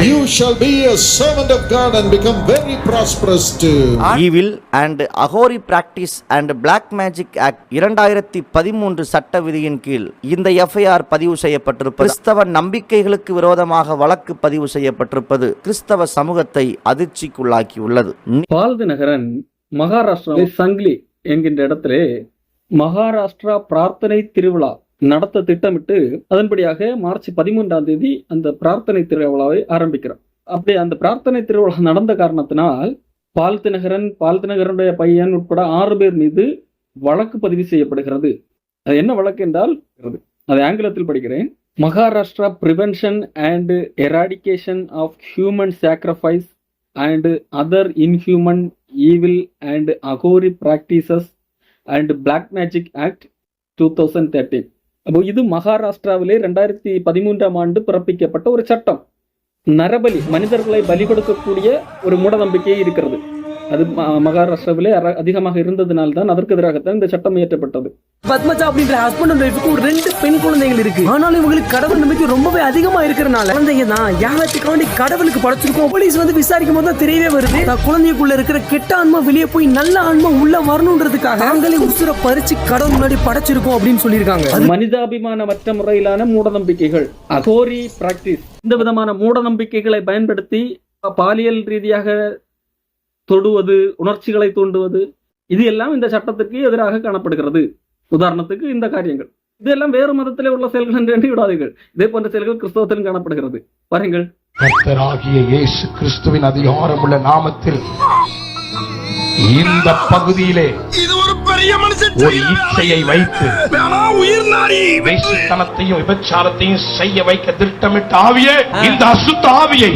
You shall be a servant of God and become very prosperous too. Evil and Aghori Practice and Black Magic Act 2013 சட்ட விதியின் கீழ் இந்த FIR பதிவு செய்யப்பட்டிருப்பது கிறிஸ்தவ நம்பிக்கைகளுக்கு விரோதமாக வழக்கு பதிவு செய்யப்பட்டிருப்பது கிறிஸ்தவ சமூகத்தை அதிர்ச்சிக்குள்ளாக்கியுள்ளது. பால்தினகரன் மகாராஷ்டிரா சங்கிலி என்கின்ற இடத்திலே மகாராஷ்டிரா பிரார்த்தனை திருவிழா நடத்த திட்டமிட்டு அதன்படியாக மார்ச் 13 அந்த பிரார்த்தனை திருவிழாவை ஆரம்பிக்கிறார். அப்படி அந்த பிரார்த்தனை திருவிழா நடந்த காரணத்தினால் பால்தினகரனுடைய பையன் உட்பட 6 பேர் மீது வழக்கு பதிவு செய்யப்படுகிறது. அது என்ன வழக்கு என்றால், அது ஆங்கிலத்தில் படிக்கிறேன். Maharashtra prevention and eradication of human sacrifice and other inhuman evil and Aghori practices and black magic act 2013. அப்போ இது மகாராஷ்டிராவிலே 2013 பிறப்பிக்கப்பட்ட ஒரு சட்டம். நரபலி, மனிதர்களை பலி கொடுக்கக்கூடிய ஒரு மூடநம்பிக்கை இருக்கிறது. அது மகாராஷ்டிராவிலே அதிகமாக இருந்ததுனால்தான் அதற்கு எதிராகத்தான் இந்த சட்டம் இயற்றப்பட்டது. பத்மஜா அப்படின்ற ஹஸ்பண்ட் அண்ட் ஒய்ஃபுக்கு 2 பெண் குழந்தைகள் இருக்கு. ஆனாலும் இவங்களுக்கு கடவுள் நம்பிக்கை ரொம்பவே அதிகமா இருக்கிறனால குழந்தைங்க தான் யாவத்துக்காண்டி கடவுளுக்கு படைச்சிருக்கோம். போலீஸ் வந்து விசாரிக்கும் போது தான் தெரியவே வருது, குழந்தைக்குள்ள இருக்கிற கெட்ட ஆன்மா வெளியே போய் நல்ல ஆன்மா உள்ள வரணுன்றதுக்காக நாங்களே உசுர பறிச்சு கடவுள் முன்னாடி படைச்சிருக்கோம் அப்படின்னு சொல்லியிருக்காங்க. மனிதாபிமானமற்ற முறையிலான மூடநம்பிக்கைகள், அகோரி பிராக்டிஸ், இந்த விதமான மூடநம்பிக்கைகளை பயன்படுத்தி பாலியல் ரீதியாக தொடுவது, உணர்ச்சிகளை தூண்டுவது, இது எல்லாம் இந்த சட்டத்திற்கு எதிராக காணப்படுகிறது. உதாரணத்துக்கு இந்த காரியங்கள் இதெல்லாம் வேறு மதத்திலே உள்ள செயல்கள் என்று எண்ணி விடாதீர்கள். இதே போன்ற செயல்கள் கிறிஸ்தவத்திலும் காணப்படுகிறது. பாருங்கள், கர்த்தராகிய இயேசு கிறிஸ்துவின் அதிகாரமுள்ள நாமத்தில் இந்த பகுதியிலே ஒரு இச்சையை வைத்து வேசித்தனத்தையும் விபச்சாரத்தையும் செய்ய வைக்க திட்டமிட்ட ஆவியே, இந்த அசுத்த ஆவியை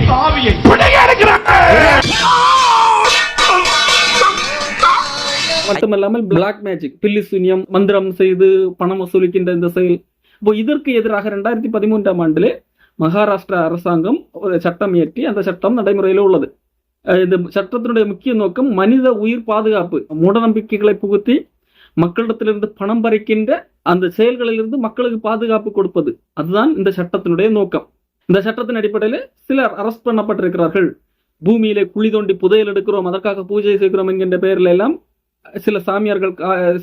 மட்டுமல்லாமல் பிளாக் மேஜிக், பில்லி சூன்யம், மந்திரம் செய்து பணம் வசூலிக்கின்ற இந்த செயல். இப்போ இதற்கு எதிராக 2013 மகாராஷ்டிரா அரசாங்கம் ஒரு சட்டம் இயற்றி அந்த சட்டம் நடைமுறையில் உள்ளது. இந்த சட்டத்தினுடைய முக்கிய நோக்கம் மனித உயிர் பாதுகாப்பு. மூடநம்பிக்கைகளை புகுத்தி மக்களிடத்திலிருந்து பணம் பறிக்கின்ற அந்த செயல்களிலிருந்து மக்களுக்கு பாதுகாப்பு கொடுப்பது, அதுதான் இந்த சட்டத்தினுடைய நோக்கம். இந்த சட்டத்தின் அடிப்படையில் சிலர் அரெஸ்ட் பண்ணப்பட்டிருக்கிறார்கள். பூமியிலே குழி தோண்டி புதையல் எடுக்கிறோம், அதற்காக பூஜை செய்கிறோம் என்கின்ற பெயரில் எல்லாம் சில சாமியார்கள்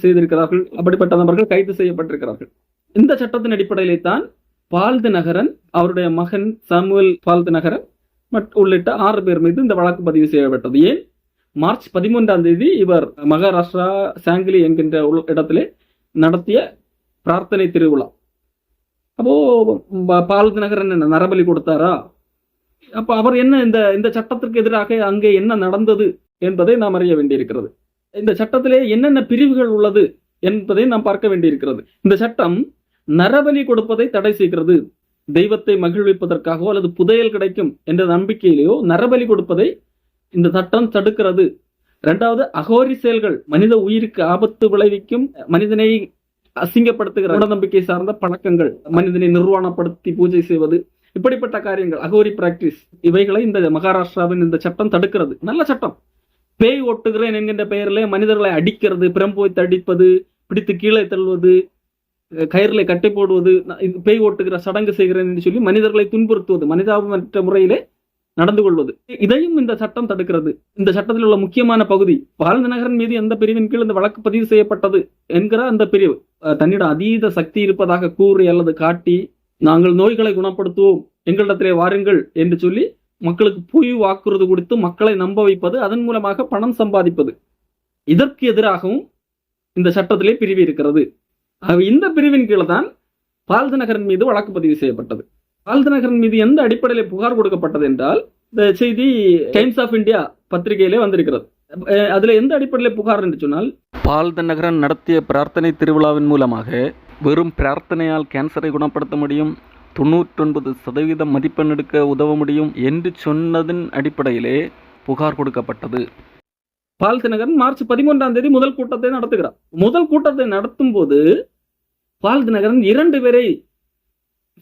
செய்திருக்கிறார்கள். அப்படிப்பட்ட நபர்கள் கைது செய்யப்பட்டிருக்கிறார்கள். இந்த சட்டத்தின் அடிப்படையிலே தான் பால்தினகரன், அவருடைய மகன் சாமுவேல் பால்தினகரன் உள்ளிட்ட 6 பேர் மீது இந்த வழக்கு பதிவு செய்யப்பட்டது. ஏன்? மார்ச் 13 இவர் மகாராஷ்டிரா சாங்கிலி என்கின்ற இடத்திலே நடத்திய பிரார்த்தனை திருவிழா. அப்போ பால்தினகரன் என்ன நரபலி கொடுத்தாரா? அப்ப அவர் என்ன இந்த சட்டத்திற்கு எதிராக அங்கே என்ன நடந்தது என்பதை நாம் அறிய வேண்டியிருக்கிறது. இந்த சட்டத்திலே என்னென்ன பிரிவுகள் உள்ளது என்பதை நாம் பார்க்க வேண்டியிருக்கிறது. இந்த சட்டம் நரபலி கொடுப்பதை தடை செய்கிறது. தெய்வத்தை மகிழ்விப்பதற்காகவோ அல்லது புதையல் கிடைக்கும் என்ற நம்பிக்கையிலேயோ நரபலி கொடுப்பதை இந்த சட்டம் தடுக்கிறது. 2வது, அகோரி செயல்கள், மனித உயிருக்கு ஆபத்து விளைவிக்கும், மனிதனை அசிங்கப்படுத்துகிற மூடநம்பிக்கை சார்ந்த பழக்கங்கள், மனிதனை நிர்வாணப்படுத்தி பூஜை செய்வது, இப்படிப்பட்ட காரியங்கள், அகோரி பிராக்டிஸ், இவைகளை இந்த மகாராஷ்டிராவின் இந்த சட்டம் தடுக்கிறது. நல்ல சட்டம். பேய் ஓட்டுகிறேன் என்கின்ற பெயரில் மனிதர்களை அடிக்கிறது, பிரம்போய் தடிப்பது, பிடித்து கீழே தள்ளுவது, கயிறில் கட்டை போடுவது, பேய் ஓட்டுகிற சடங்கு செய்கிறேன் என்று சொல்லி மனிதர்களை துன்புறுத்துவது, மனிதாபமற்ற முறையிலே நடந்து கொள்வது, இதையும் இந்த சட்டம் தடுக்கிறது. இந்த சட்டத்தில் உள்ள முக்கியமான பகுதி, பால்தினகரன் மீது எந்த பிரிவின் கீழ் இந்த வழக்கு பதிவு செய்யப்பட்டது என்கிற அந்த பிரிவு. தன்னிடம் அதீத சக்தி இருப்பதாக கூறி அல்லது காட்டி, நாங்கள் நோய்களை குணப்படுத்துவோம், எங்களிடத்திலே வாருங்கள் என்று சொல்லி மக்களுக்கு பொய் வாக்குறுதி கொடுத்து மக்களை நம்ப வைப்பது, அதன் மூலமாக பணம் சம்பாதிப்பது, இதற்கு எதிராகவும் இந்த சட்டத்திலே பிரிவு இருக்கிறது. இந்த பிரிவின் கீழ் தான் பால்தினகரன் மீது வழக்கு பதிவு செய்யப்பட்டது. பால்தினகரன் மீது எந்த அடிப்படையில் புகார் கொடுக்கப்பட்டது என்றால், இந்த செய்தி டைம்ஸ் ஆஃப் இந்தியா பத்திரிகையிலே வந்திருக்கிறது. அதுல எந்த அடிப்படையில் புகார் என்று சொன்னால், பால்தினகரன் நடத்திய பிரார்த்தனை திருவிழாவின் மூலமாக வெறும் பிரார்த்தனையால் கேன்சரை குணப்படுத்த முடியும், 99% மதிப்பெண் எடுக்க உதவ முடியும் என்று சொன்னதன் அடிப்படையிலே புகார் கொடுக்கப்பட்டது. பால்தினகரன் மார்ச் 13 முதல் கூட்டத்தை நடத்துகிறார். முதல் கூட்டத்தை நடத்தும் போது பால்தினகரன் 2 பேரை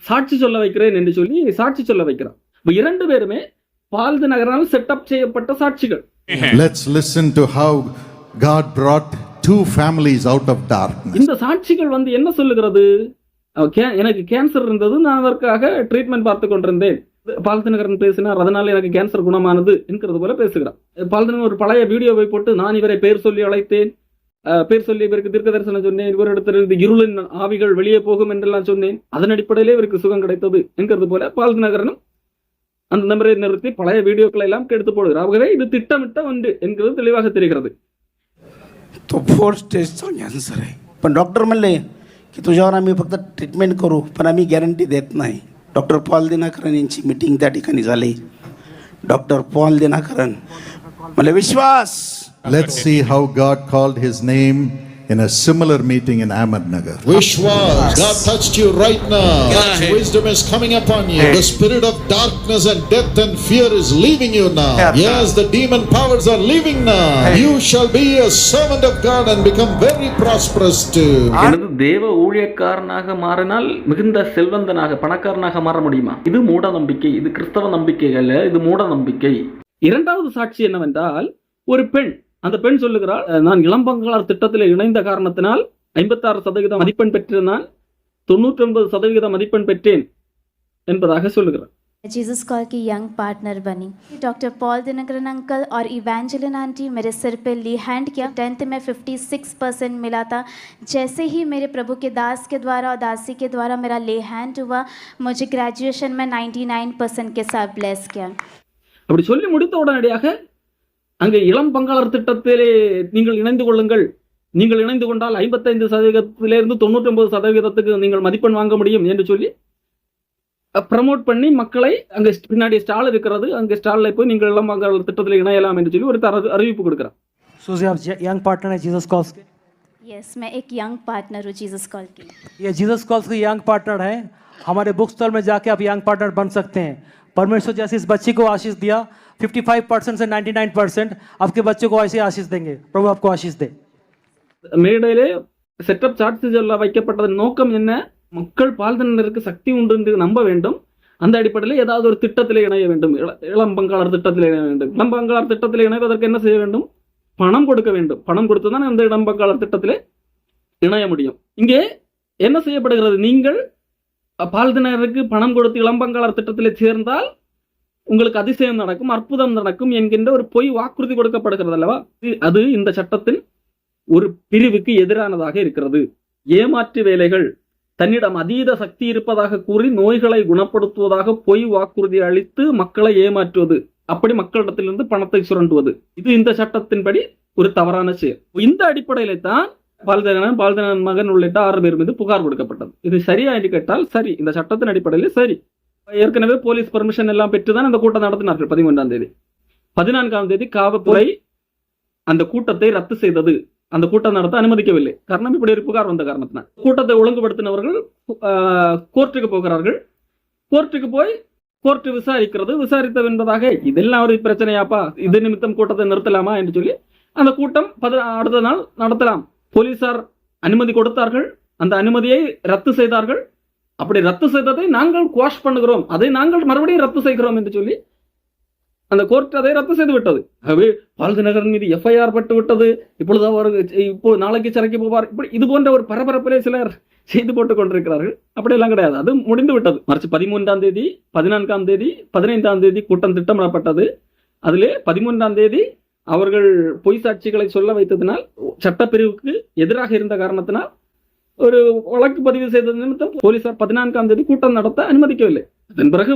சாட்சி சொல்ல வைக்கிறேன் என்று சொல்லி சாட்சி சொல்ல வைக்கிறார். 2 பேருமே பால்தினகரால் செட்டப் செய்யப்பட்ட சாட்சிகள். Let's listen to how God brought 2 families out of darkness. இந்த சாட்சிகள் என்ன சொல்லுகிறது? எனக்கு கேன்சர் இருந்தது, நான் அதற்காக ட்ரீட்மெண்ட் பார்த்து கொண்டிருந்தேன். பால்தினகரன் பேசினார், அதனால எனக்கு கேன்சர் குணமானது என்கிறது போல பேசுகிறார். பால்தினகரன் ஒரு பழைய வீடியோவை போட்டு, நான் இவரை பெயர் சொல்லி அழைத்தேன், பேர் சொல்லி இவருக்கு தீர்க்க தரிசனம் சொன்னேன், இவரிடத்திலிருந்து இருளின் ஆவிகள் வெளியே போகும் என்றெல்லாம் சொன்னேன், அதன் அடிப்படையிலே இவருக்கு சுகம் கிடைத்தது என்கிறது போல பால்தினகரனும் அந்த நம்பரை நிறுத்தி பழைய வீடியோக்களை எல்லாம் எடுத்து போடுகிறார். ஆகவே இது திட்டமிட்ட ஒன்று என்கிறது தெளிவாக தெரிகிறது. तो 4 स्टेजचा कॅन्सर आहे. पण डॉक्टर म्हणले की तुझ्यावर आम्ही फक्त ट्रीटमेंट करू, पण आम्ही गॅरंटी देत नाही. डॉक्टर पॉल दिनाकरन यांची मीटिंग त्या ठिकाणी झाली. डॉक्टर पॉल दिनाकरन मला विश्वास. Let's see how God called his name in a similar meeting in Ahmednagar. Vishwas, God touched you right now. God's wisdom is coming upon you. The spirit of darkness and death and fear is leaving you now. Yes, the demon powers are leaving now. You shall be a servant of God and become very prosperous too. எனது தேவ ஊழியக்காரனாக மாறினால் மிகுந்த செல்வந்தனாக, பணக்காரனாக மாற முடியுமா? இது மூட நம்பிக்கை. இது கிறிஸ்தவ நம்பிக்கை அல்ல, இது மூட நம்பிக்கை. இரண்டாவது சாட்சி என்னவென்றால், ஒரு பெண், அந்த பெண் சொல்லுகிறாள், நான் இளம்பங்காளர் திட்டத்தில் இணைந்த காரணத்தினால் 56% மதிப்பெண் பெற்று நான் 99% மதிப்பெண் பெற்றேன் என்பதாக சொல்லுகிறார். जीसस कॉल की यंग पार्टनर बनी. डॉक्टर पॉल दिनकरन अंकल और इवेंजेलिन आंटी मेरे सिर पे ली हैंड किया. 10th में 56% मिला था. जैसे ही मेरे प्रभु के दास के द्वारा और दासी के द्वारा मेरा ले हैंड हुआ, मुझे ग्रेजुएशन में 99% के साथ ब्लेस किया. அப்படி சொல்லி முடித்த உடனடியாக அங்கே இளம் பங்காளர் திட்டத்திலே நீங்கள் இணைந்து கொள்ளுங்கள், நீங்கள் இணைந்து கொண்டால் 55%இலிருந்து 99% நீங்கள் மதிப்பெண் வாங்க முடியும் என்று சொல்லி ப்ரமோட் பண்ணி மக்களை, அங்கே பின்னாடி ஸ்டால் இருக்கிறது, அங்கே ஸ்டாலில் போய் நீங்கள் இளம் பங்காளர் திட்டத்தில் இணையலாம் என்று சொல்லி ஒரு அறிவிப்பு கொடுக்குறான். सूजी, आप यंग पार्टनर है जीसस कॉल्स के? यस, मैं एक यंग पार्टनर हूँ जीसस कॉल की. ये जीसस कॉल्स के यंग पार्टनर है. हमारे बुक स्टॉल में जाके आप यंग पार्टनर बन सकते हैं. परमेश्वर जैसे इस बच्ची को आशीष दिया 55% से 99%, आपके बच्चे को ऐसे आशीष देंगे. प्रभु आपको आशीष दे. மேடையிலே செட்டப் சாட்சி சொல்ல வைக்கப்பட்டதன் நோக்கம் என்ன? மக்கள் பால்தினருக்கு சக்தி உண்டு என்று நம்ப வேண்டும். அந்த அடிப்படையில் ஏதாவது ஒரு திட்டத்தில் இணைய வேண்டும். இளம் பங்காளர் திட்டத்தில் இணைய வேண்டும். இளம் பங்காளர் திட்டத்தில் இணைவதற்கு என்ன செய்ய வேண்டும்? பணம் கொடுக்க வேண்டும். பணம் கொடுத்து தான் அந்த இளம் பங்காளர் திட்டத்தில் இணைய முடியும். இங்கே என்ன செய்யப்படுகிறது? நீங்கள் பால்தினருக்கு பணம் கொடுத்து இளம் பங்காளர் திட்டத்தில் சேர்ந்தால் உங்களுக்கு அதிசயம் நடக்கும், அற்புதம் நடக்கும் என்கின்ற ஒரு பொய் வாக்குறுதி கொடுக்கப்படுகிறது அல்லவா? அது இந்த சட்டத்தின் ஒரு பிரிவுக்கு எதிரானதாக இருக்கிறது. ஏமாற்று வேலைகள், தன்னிடம் அதீத சக்தி இருப்பதாக கூறி நோய்களை குணப்படுத்துவதாக பொய் வாக்குறுதி அளித்து மக்களை ஏமாற்றுவது, அப்படி மக்களிடத்திலிருந்து பணத்தை சுரண்டுவது, இது இந்த சட்டத்தின்படி ஒரு தவறான செயல். இந்த அடிப்படையில தான் பால்தினகரன் மகன் உள்ளிட்ட 6 பேர் மீது புகார் கொடுக்கப்பட்டது. இது சரியா என்று கேட்டால் சரி, இந்த சட்டத்தின் அடிப்படையில் சரி. ஏற்கனவே போலீஸ் பர்மிஷன் எல்லாம் பெற்றுதான் அந்த கூட்டம் நடத்தினார்கள். 13ஆம் தேதி 14ஆம் தேதி காவல்துறை அந்த கூட்டத்தை ரத்து செய்தது. அந்த கூட்டம் நடத்த அனுமதிக்கவில்லை. காரணம், இப்படி ஒரு புகார் வந்த காரணத்தினால். கூட்டத்தை ஒழுங்குபடுத்தினவர்கள் கோர்ட்டுக்கு போகிறார்கள். கோர்ட்டுக்கு போய் கோர்ட்டு விசாரிக்கிறது. விசாரித்தது என்பதாக இதெல்லாம் ஒரு பிரச்சனையாப்பா, இது நிமித்தம் கூட்டத்தை நிறுத்தலாமா என்று சொல்லி அந்த கூட்டம் அடுத்த நாள் நடத்தலாம். போலீசார் அனுமதி கொடுத்தார்கள். அந்த அனுமதியை ரத்து செய்தார்கள். அப்படி ரத்து செய்ததை நாங்கள் குவாஷ் பண்ணுகிறோம், அதை நாங்கள் மறுபடியும் ரத்து செய்கிறோம் என்று சொல்லி அந்த கோர்ட் அதை ரத்து செய்து விட்டது. ஆகவே பால்தினகரன் மீது எஃப்ஐஆர் பட்டு விட்டது. இப்பொழுது அவர் நாளைக்கு சிறைக்கு போவார், இப்படி இது போன்ற ஒரு பரபரப்பிலே சிலர் செய்து போட்டுக் கொண்டிருக்கிறார்கள். அப்படியெல்லாம் கிடையாது, அது முடிந்து விட்டது. மார்ச் 13ஆம் தேதி, 14ஆம் தேதி, 15ஆம் தேதி கூட்டம் திட்டமிடப்பட்டது. அதிலே 13ஆம் தேதி அவர்கள் பொய் சாட்சிகளை சொல்ல வைத்ததினால், சட்டப்பிரிவுக்கு எதிராக இருந்த காரணத்தினால் ஒரு வழக்கு பதிவு செய்தது நிமித்தம் போலீசார் 14ஆம் தேதி கூட்டம் நடத்த அனுமதிக்கவில்லை. அதன் பிறகு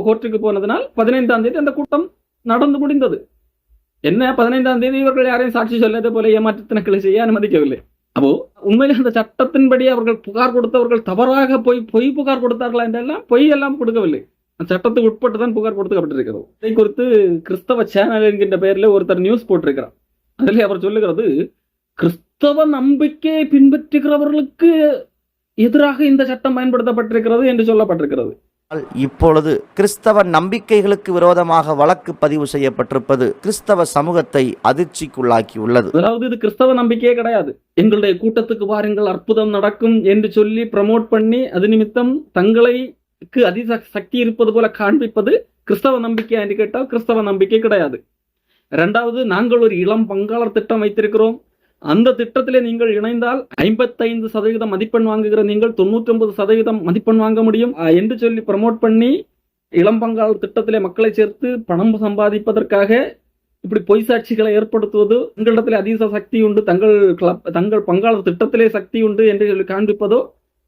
கோர்ட்டுக்கு போனதனால் 15ஆம் தேதி அந்த கூட்டம் நடந்து முடிந்தது. என்ன, 15ஆம் தேதி இவர்கள் யாரையும் சாட்சி சொல்லாத போல ஏமாற்றத்தினக்களை செய்ய அனுமதிக்கவில்லை. அப்போ உண்மையிலே அந்த சட்டத்தின்படி அவர்கள் புகார் கொடுத்தவர்கள் தவறாக பொய் புகார் கொடுத்தார்களா என்றெல்லாம் பொய் எல்லாம் கொடுக்கவில்லை. அந்த சட்டத்துக்கு உட்பட்டு தான் புகார் கொடுக்கப்பட்டிருக்கிறது. இதை குறித்து கிறிஸ்தவ சேனல் என்கின்ற பெயரில் ஒருத்தர் நியூஸ் போட்டிருக்கிறார். அதிலே அவர் சொல்லுகிறது, கிறிஸ்தவ நம்பிக்கையை பின்பற்றுகிறவர்களுக்கு எதிராக இந்த சட்டம் பயன்படுத்தப்பட்டிருக்கிறது என்று சொல்லப்பட்டிருக்கிறது. இப்பொழுது கிறிஸ்தவ நம்பிக்கைகளுக்கு விரோதமாக வழக்கு பதிவு செய்யப்பட்டிருப்பது கிறிஸ்தவ சமூகத்தை அதிர்ச்சிக்குள்ளாக்கியுள்ளது. அதாவது இது கிறிஸ்தவ நம்பிக்கையே கிடையாது. எங்களுடைய கூட்டத்துக்கு வாருங்கள், அற்புதம் நடக்கும் என்று சொல்லி ப்ரமோட் பண்ணி அது நிமித்தம் தங்களுக்கு அதிக சக்தி இருப்பது போல காண்பிப்பது கிறிஸ்தவ நம்பிக்கை என்று கேட்டால் கிறிஸ்தவ நம்பிக்கை கிடையாது. இரண்டாவது, நாங்கள் ஒரு இளம் பங்காளர் திட்டம் வைத்திருக்கிறோம். அந்த திட்டத்திலே நீங்கள் இணைந்தால் 55% மதிப்பெண் வாங்குகிற நீங்கள் 99% மதிப்பெண் வாங்க முடியும் என்று சொல்லி ப்ரமோட் பண்ணி இளம்பங்காளர் திட்டத்திலே மக்களை சேர்த்து பணம் சம்பாதிப்பதற்காக இப்படி பொய் சாட்சிகளை ஏற்படுத்துவது, உங்களிடத்திலே அதீத சக்தி உண்டு, தங்கள் பங்காளர் திட்டத்திலே சக்தி உண்டு என்று சொல்லி காண்பிப்பதோ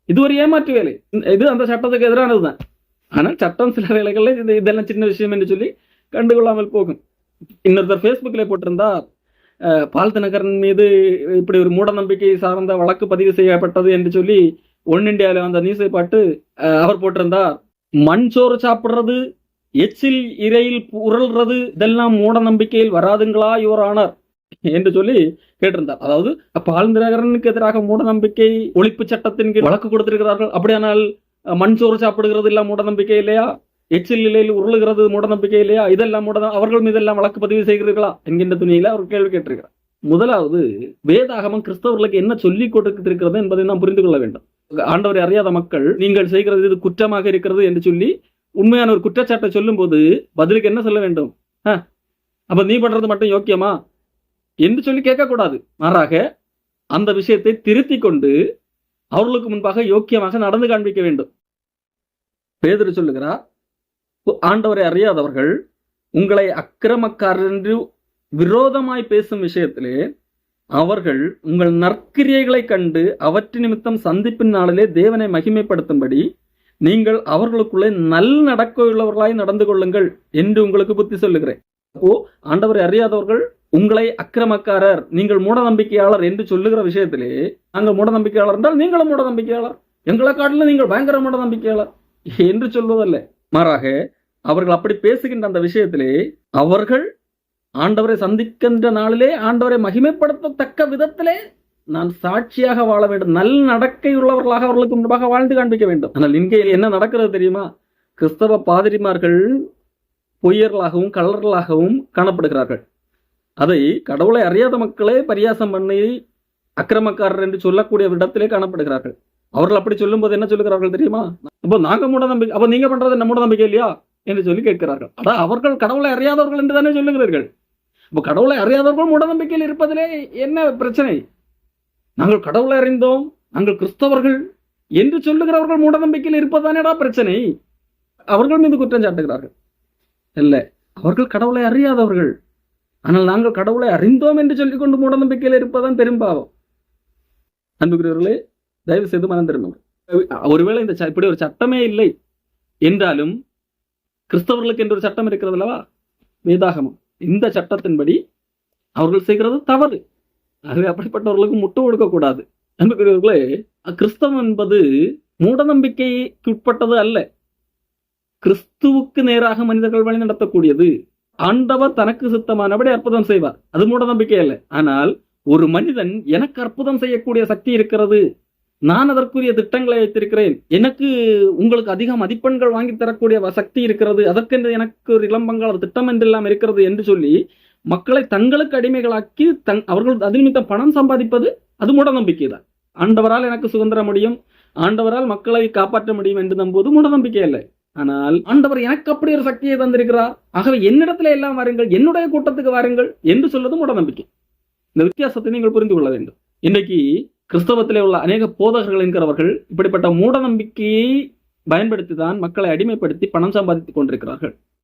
இது ஒரு ஏமாற்று வேலை. இது அந்த சட்டத்துக்கு எதிரானதுதான். ஆனால் சட்டம் சில வேலைகளில் இதெல்லாம் சின்ன விஷயம் என்று சொல்லி கண்டுகொள்ளாமல் போகும். இன்னொருத்தர் ஃபேஸ்புக்கில் போட்டிருந்தார், பால் தினகரன் மீது இப்படி ஒரு மூட நம்பிக்கை சார்ந்த வழக்கு பதிவு செய்யப்பட்டது என்று சொல்லி ஒன் இண்டியாவில் வந்த நியூஸை பாட்டு அவர் போட்டிருந்தார், மண் சோறு சாப்பிடுறது, எச்சில் இறையில் உருள்றது இதெல்லாம் மூட நம்பிக்கையில் வராதுங்களா யுவர் ஆனர் என்று சொல்லி கேட்டிருந்தார். அதாவது பால் தினகரனுக்கு எதிராக மூட நம்பிக்கை ஒழிப்பு சட்டத்தின் கீழ் வழக்கு கொடுத்திருக்கிறார்கள். அப்படியானால் மண் சோறு சாப்பிடுகிறது எல்லாம் மூட நம்பிக்கை இல்லையா? எச்சில் நிலையில் உருளுகிறது மூட நம்பிக்கை இல்லையா? இதெல்லாம் அவர்கள் மீதெல்லாம் வழக்கு பதிவு செய்கிறீர்களா என்கின்ற துணியில அவர் கேள்வி கேட்டிருக்கிறார். முதலாவது, வேதாகமம் கிறிஸ்தவர்களுக்கு என்ன சொல்லிக் கொடுத்திருக்கிறது என்பதை நாம் புரிந்து கொள்ள வேண்டும். ஆண்டவரை அறியாத மக்கள் நீங்கள் செய்கிறது இது குற்றமாக இருக்கிறது என்று சொல்லி உண்மையான ஒரு குற்றச்சாட்டை சொல்லும் போது பதிலுக்கு என்ன சொல்ல வேண்டும்? அப்ப நீ பண்றது மட்டும் யோக்கியமா என்று சொல்லி கேட்கக்கூடாது. மாறாக அந்த விஷயத்தை திருத்தி கொண்டு அவர்களுக்கு முன்பாக யோக்கியமாக நடந்து காண்பிக்க வேண்டும். பேதுரு சொல்லுகிறார், ஆண்டவரை அறியாதவர்கள் உங்களை அக்கிரமக்காரர் என்று விரோதமாய் பேசும் விஷயத்திலே அவர்கள் உங்கள் நற்கிரியைகளை கண்டு அவற்றின் நிமித்தம் சந்திப்பின் நாளிலே தேவனை மகிமைப்படுத்தும்படி நீங்கள் அவர்களுக்குள்ளே நல் நடக்கவுள்ளவர்களாய் நடந்து கொள்ளுங்கள் என்று உங்களுக்கு புத்தி சொல்லுகிறேன். அப்போ ஆண்டவரை அறியாதவர்கள் உங்களை அக்கிரமக்காரர், நீங்கள் மூட நம்பிக்கையாளர் என்று சொல்லுகிற விஷயத்திலே, நாங்கள் மூட நம்பிக்கையாளர் என்றால் நீங்களும் மூட நம்பிக்கையாளர், எங்களை காட்டிலும் நீங்கள் பயங்கர மூட நம்பிக்கையாளர் என்று சொல்வதல்ல. மாறாக அவர்கள் அப்படி பேசுகின்ற அந்த விஷயத்திலே அவர்கள் ஆண்டவரை சந்திக்கின்ற நாளிலே ஆண்டவரை மகிமைப்படுத்தத்தக்க விதத்திலே நான் சாட்சியாக வாழ வேண்டும், நல் நடக்கை உள்ளவர்களாக அவர்களுக்கு முன்பாக வாழ்ந்து காண்பிக்க வேண்டும். ஆனால் இங்கே என்ன நடக்கிறது தெரியுமா? கிறிஸ்தவ பாதிரிமார்கள் பொய்யர்களாகவும் கள்ளர்களாகவும் காணப்படுகிறார்கள். அதை கடவுளை அறியாத மக்களே பரியாசம் பண்ணி அக்கிரமக்காரர் என்று சொல்லக்கூடிய இடத்திலே காணப்படுகிறார்கள். அவர்கள் அப்படி சொல்லும் போது என்ன சொல்லுகிறார்கள் தெரியுமா? அப்போ நாங்க மூட நம்பிக்கை, அப்ப நீங்க பண்றது என்ன மூட நம்பிக்கை இல்லையா என்று சொல்லி கேட்கிறார்கள். அதான் அவர்கள் கடவுளை அறியாதவர்கள் என்று தானே சொல்லுகிறார்கள். இப்போ கடவுளை அறியாதவர்கள் மூட நம்பிக்கையில் இருப்பதிலே என்ன பிரச்சனை? நாங்கள் கடவுளை அறிந்தோம், நாங்கள் கிறிஸ்தவர்கள் என்று சொல்லுகிறவர்கள் மூட நம்பிக்கையில் இருப்பதானேடா பிரச்சனை. அவர்கள் மீது குற்றம் சாட்டுகிறார்கள். இல்லை, அவர்கள் கடவுளை அறியாதவர்கள், ஆனால் நாங்கள் கடவுளை அறிந்தோம் என்று சொல்லிக்கொண்டு மூட நம்பிக்கையில் இருப்பதான் பெரும்பாவம். அன்புக்குரியவர்களே, தயவு செய்து மனம் திரும்புங்கள். ஒருவேளை இந்த இப்படி ஒரு சட்டமே இல்லை என்றாலும் கிறிஸ்தவர்களுக்கு என்று ஒரு சட்டம் இருக்கிறது அல்லவா, வேதாகமம். இந்த சட்டத்தின்படி அவர்கள் செய்கிறது தவறு. ஆகவே அப்படிப்பட்டவர்களுக்கு முட்டு கொடுக்கக்கூடாது. அன்புக்குரியவர்களே, கிறிஸ்தவம் என்பது மூட நம்பிக்கைக்கு உட்பட்டது அல்ல. கிறிஸ்துவுக்கு நேராக மனிதர்கள் வழி நடத்தக்கூடியது. ஆண்டவர் தனக்கு சித்தமானபடி அற்புதம் செய்வார், அது மூட நம்பிக்கை அல்ல. ஆனால் ஒரு மனிதன் எனக்கு அற்புதம் செய்யக்கூடிய சக்தி இருக்கிறது, நான் அதற்குரிய திட்டங்களை வைத்திருக்கிறேன், எனக்கு உங்களுக்கு அதிக மதிப்பெண்கள் வாங்கி தரக்கூடிய சக்தி இருக்கிறது, அதற்கென்று எனக்கு ஒரு இளம்பங்காளர் திட்டம் என்றெல்லாம் இருக்கிறது என்று சொல்லி மக்களை தங்களுக்கு அடிமைகளாக்கி அவர்கள் அது நிமித்தம் பணம் சம்பாதிப்பது அது மூட நம்பிக்கை தான். ஆண்டவரால் எனக்கு சுதந்திரம் முடியும், ஆண்டவரால் மக்களை காப்பாற்ற முடியும் என்று நம்புவது மூட நம்பிக்கை இல்லை. ஆனால் ஆண்டவர் எனக்கு அப்படி ஒரு சக்தியை தந்திருக்கிறார், ஆகவே என்னிடத்துல எல்லாம் வாருங்கள், என்னுடைய கூட்டத்துக்கு வாருங்கள் என்று சொல்வது மூட நம்பிக்கை. இந்த வித்தியாசத்தை நீங்கள் புரிந்து கொள்ள வேண்டும். இன்றைக்கு கிறிஸ்தவத்திலே உள்ள அநேக போதகர்கள் என்கிறவர்கள் இப்படிப்பட்ட மூட நம்பிக்கையை பயன்படுத்தி தான் மக்களை அடிமைப்படுத்தி பணம் சம்பாதித்துக் கொண்டிருக்கிறார்கள்.